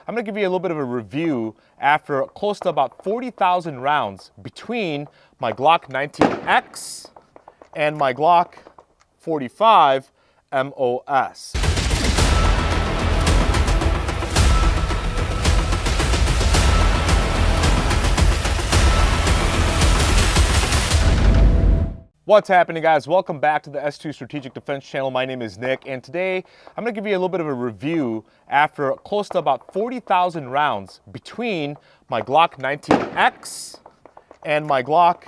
I'm going to give you a little bit of a review after close to about 40,000 rounds between my Glock 19X and my Glock 45 MOS. What's happening, guys? Welcome back to the S2 Strategic Defense channel. My name is Nick, and today I'm going to give you a little bit of a review after close to about 40,000 rounds between my Glock 19X and my Glock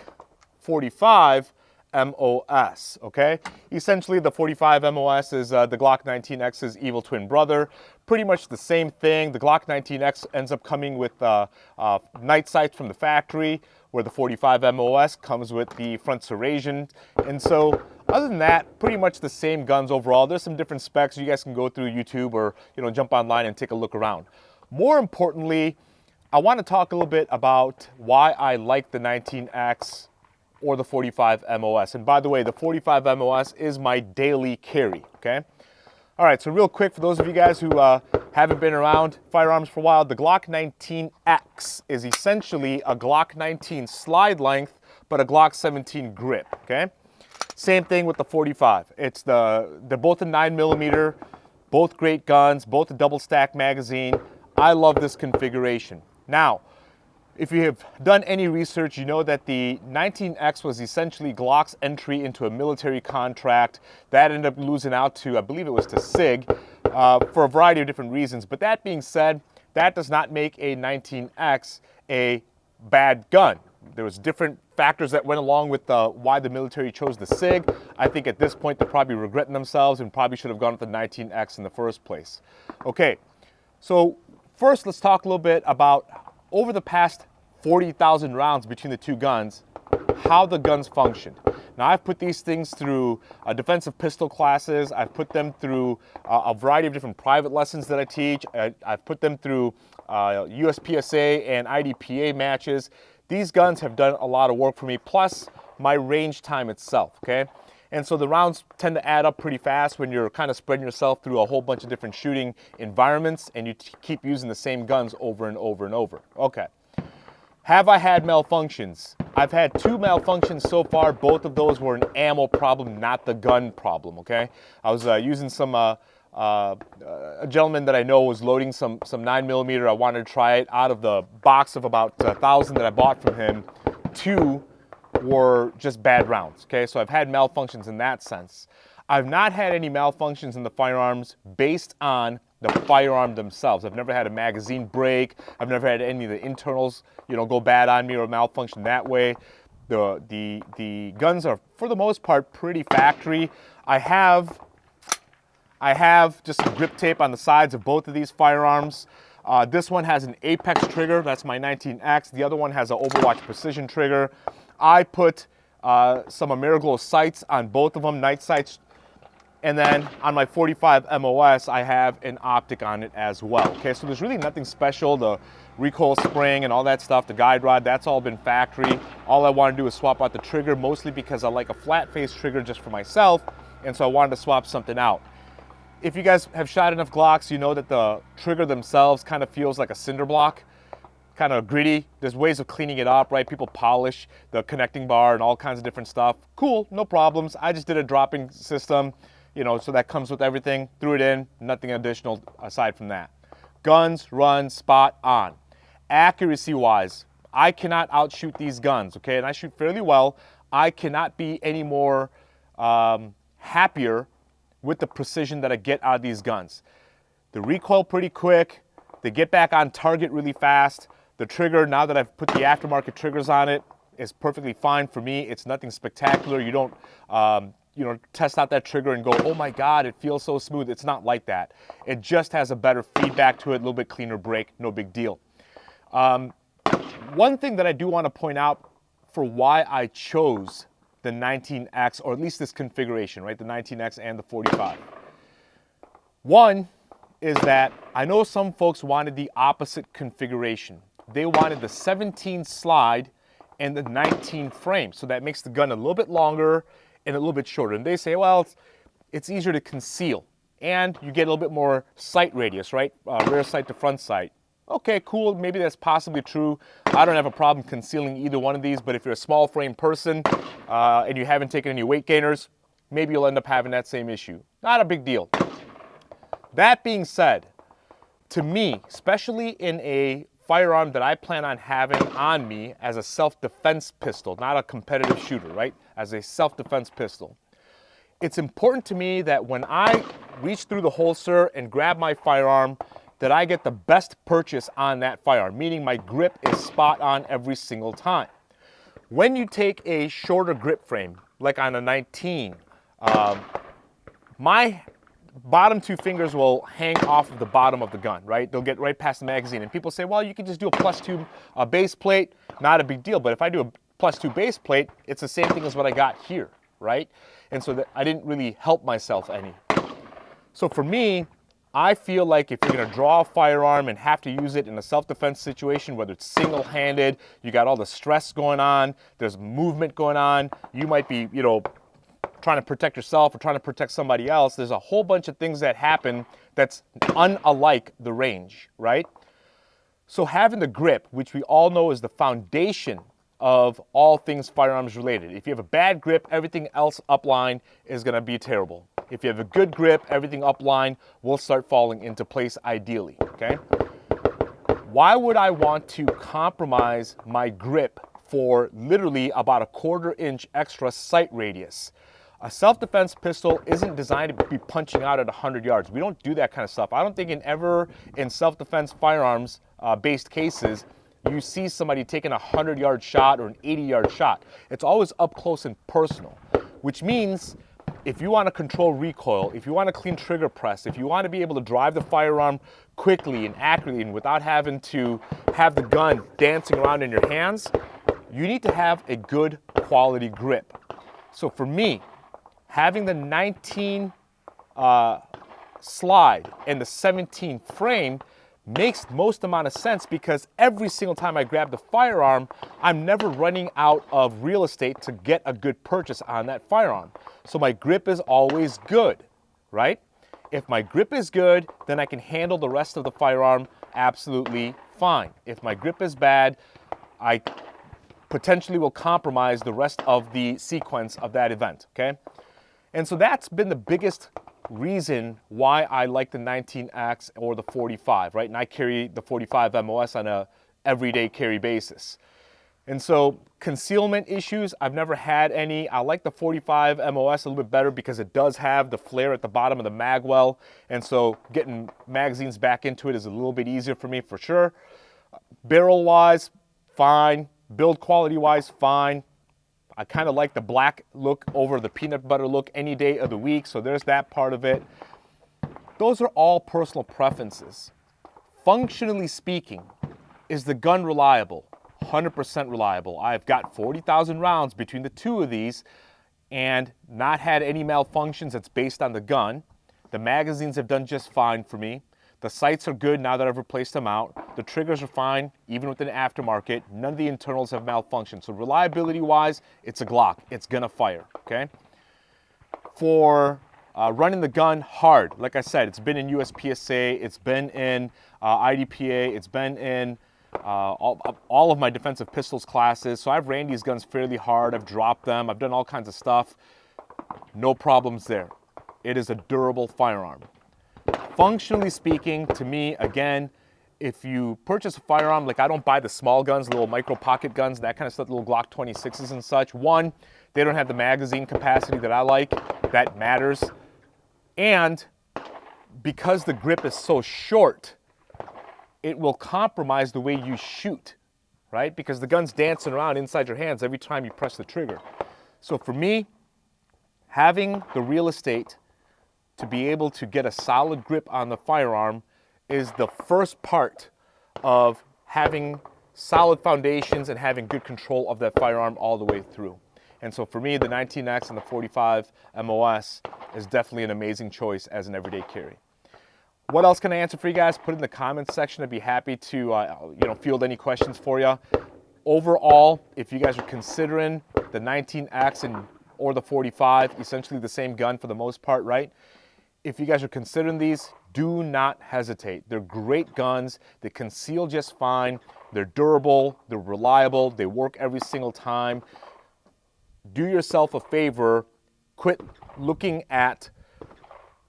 45 MOS, okay? Essentially, the 45 MOS is the Glock 19X's evil twin brother. Pretty much the same thing. The Glock 19X ends up coming with night sights from the factory, where the 45 MOS comes with the front serration. And so, other than that, pretty much the same guns overall. There's some different specs. You guys can go through YouTube or jump online and take a look around. More importantly, I want to talk a little bit about why I like the 19X or the 45 MOS. And by the way, the 45 MOS is my daily carry, okay? All right, so real quick, for those of you guys who haven't been around firearms for a while, the Glock 19X is essentially a Glock 19 slide length, but a Glock 17 grip, okay? Same thing with the 45. They're both a 9mm, both great guns, both a double stack magazine. I love this configuration. Now, if you have done any research, you know that the 19X was essentially Glock's entry into a military contract. That ended up losing out to, I believe it was to SIG, for a variety of different reasons. But that being said, that does not make a 19X a bad gun. There was different factors that went along with why the military chose the SIG. I think at this point they're probably regretting themselves and probably should have gone with the 19X in the first place. Okay, so first let's talk a little bit about, over the past 40,000 rounds between the two guns, how the guns functioned. Now, I've put these things through defensive pistol classes. I've put them through a variety of different private lessons that I teach. I've put them through USPSA and IDPA matches. These guns have done a lot of work for me, plus my range time itself, okay? And so the rounds tend to add up pretty fast when you're kind of spreading yourself through a whole bunch of different shooting environments and you keep using the same guns over and over and over. Okay. Have I had malfunctions? I've had 2 malfunctions so far. Both of those were an ammo problem, not the gun problem, okay? I was using some, a gentleman that I know was loading some 9mm. I wanted to try it. Out of the box of about 1,000 that I bought from him, 2 were just bad rounds, okay? So I've had malfunctions in that sense. I've not had any malfunctions in the firearms based on the firearm themselves. I've never had a magazine break. I've never had any of the internals, go bad on me or malfunction that way. The guns are, for the most part, pretty factory. I have just some grip tape on the sides of both of these firearms. This one has an Apex trigger. That's my 19X. The other one has an Overwatch Precision trigger. I put some Ameriglow sights on both of them, night sights. And then on my 45 MOS, I have an optic on it as well. Okay, so there's really nothing special. The recoil spring and all that stuff, the guide rod, that's all been factory. All I want to do is swap out the trigger, mostly because I like a flat face trigger just for myself. And so I wanted to swap something out. If you guys have shot enough Glocks, you know that the trigger themselves kind of feels like a cinder block. Kind of gritty. There's ways of cleaning it up, right? People polish the connecting bar and all kinds of different stuff. Cool, no problems. I just did a dropping system. So that comes with everything, threw it in, nothing additional aside from that. Guns run spot on. Accuracy-wise, I cannot outshoot these guns, okay? And I shoot fairly well. I cannot be any more happier with the precision that I get out of these guns. The recoil pretty quick. They get back on target really fast. The trigger, now that I've put the aftermarket triggers on it, is perfectly fine for me. It's nothing spectacular. You don't test out that trigger and go, oh my God, it feels so smooth. It's not like that. It just has a better feedback to it, a little bit cleaner break, no big deal. One thing that I do want to point out for why I chose the 19X, or at least this configuration, right? The 19X and the 45. One is that I know some folks wanted the opposite configuration. They wanted the 17 slide and the 19 frame. So that makes the gun a little bit longer and a little bit shorter. And they say, well, it's easier to conceal and you get a little bit more sight radius, right? Rear sight to front sight. Okay, cool, maybe that's possibly true. I don't have a problem concealing either one of these, but if you're a small frame person and you haven't taken any weight gainers, maybe you'll end up having that same issue. Not a big deal. That being said, to me, especially in a firearm that I plan on having on me as a self-defense pistol, not a competitive shooter, right? As a self-defense pistol. It's important to me that when I reach through the holster and grab my firearm, that I get the best purchase on that firearm, meaning my grip is spot on every single time. When you take a shorter grip frame, like on a 19, my bottom two fingers will hang off of the bottom of the gun, right? They'll get right past the magazine. And people say, well, you can just do a +2 base plate. Not a big deal. But if I do a +2 base plate, it's the same thing as what I got here, right? And so I didn't really help myself any. So for me, I feel like if you're going to draw a firearm and have to use it in a self-defense situation, whether it's single-handed, you got all the stress going on, there's movement going on, you might be, trying to protect yourself or trying to protect somebody else. There's a whole bunch of things that happen that's unlike the range, right? So having the grip, which we all know is the foundation of all things firearms related. If you have a bad grip, everything else upline is going to be terrible. If you have a good grip, everything upline will start falling into place ideally, okay? Why would I want to compromise my grip for literally about a 1/4 inch extra sight radius? A self-defense pistol isn't designed to be punching out at 100 yards. We don't do that kind of stuff. I don't think in self-defense firearms based cases, you see somebody taking a 100-yard shot or an 80-yard shot. It's always up close and personal, which means if you want to control recoil, if you want to clean trigger press, if you want to be able to drive the firearm quickly and accurately and without having to have the gun dancing around in your hands, you need to have a good quality grip. So for me, having the 19 slide and the 17 frame makes most amount of sense because every single time I grab the firearm, I'm never running out of real estate to get a good purchase on that firearm. So my grip is always good, right? If my grip is good, then I can handle the rest of the firearm absolutely fine. If my grip is bad, I potentially will compromise the rest of the sequence of that event, okay? And so that's been the biggest reason why I like the 19X or the 45, right? And I carry the 45 MOS on a everyday carry basis. And so concealment issues, I've never had any. I like the 45 MOS a little bit better because it does have the flare at the bottom of the mag well. And so getting magazines back into it is a little bit easier for me for sure. Barrel-wise, fine. Build quality-wise, fine. I kind of like the black look over the peanut butter look any day of the week, so there's that part of it. Those are all personal preferences. Functionally speaking, is the gun reliable? 100% reliable. I've got 40,000 rounds between the two of these and not had any malfunctions that's based on the gun. The magazines have done just fine for me. The sights are good now that I've replaced them out. The triggers are fine, even with an aftermarket. None of the internals have malfunctioned. So reliability-wise, it's a Glock. It's gonna fire, okay? For running the gun hard, like I said, it's been in USPSA, it's been in IDPA, it's been in all of my defensive pistols classes. So I've ran these guns fairly hard. I've dropped them. I've done all kinds of stuff. No problems there. It is a durable firearm. Functionally speaking, to me, again, if you purchase a firearm, like I don't buy the small guns, little micro pocket guns, that kind of stuff, little Glock 26s and such. One, they don't have the magazine capacity that I like. That matters. And because the grip is so short, it will compromise the way you shoot, right? Because the gun's dancing around inside your hands every time you press the trigger. So for me, having the real estate to be able to get a solid grip on the firearm is the first part of having solid foundations and having good control of that firearm all the way through. And so for me, the 19X and the 45 MOS is definitely an amazing choice as an everyday carry. What else can I answer for you guys? Put it in the comments section. I'd be happy to field any questions for you. Overall, if you guys are considering the 19X or the 45, essentially the same gun for the most part, right? if you guys are considering these, do not hesitate. They're great guns. They conceal just fine. They're durable. They're reliable. They work every single time. Do yourself a favor. Quit looking at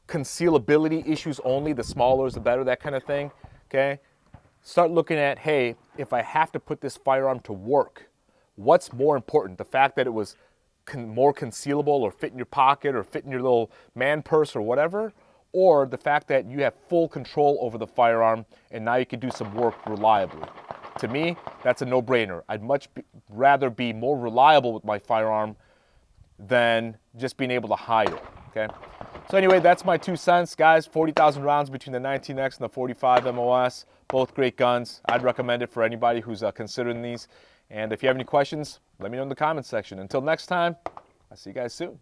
concealability issues only. The smaller the better, that kind of thing. Okay? Start looking at, hey, if I have to put this firearm to work, what's more important? The fact that it was more concealable or fit in your pocket or fit in your little man purse or whatever, or the fact that you have full control over the firearm and now you can do some work reliably. To me, that's a no-brainer. I'd much rather be more reliable with my firearm than just being able to hide it, okay? So anyway, that's my 2 cents, guys. 40,000 rounds between the 19X and the 45 MOS. Both great guns. I'd recommend it for anybody who's considering these. And if you have any questions, let me know in the comments section. Until next time, I'll see you guys soon.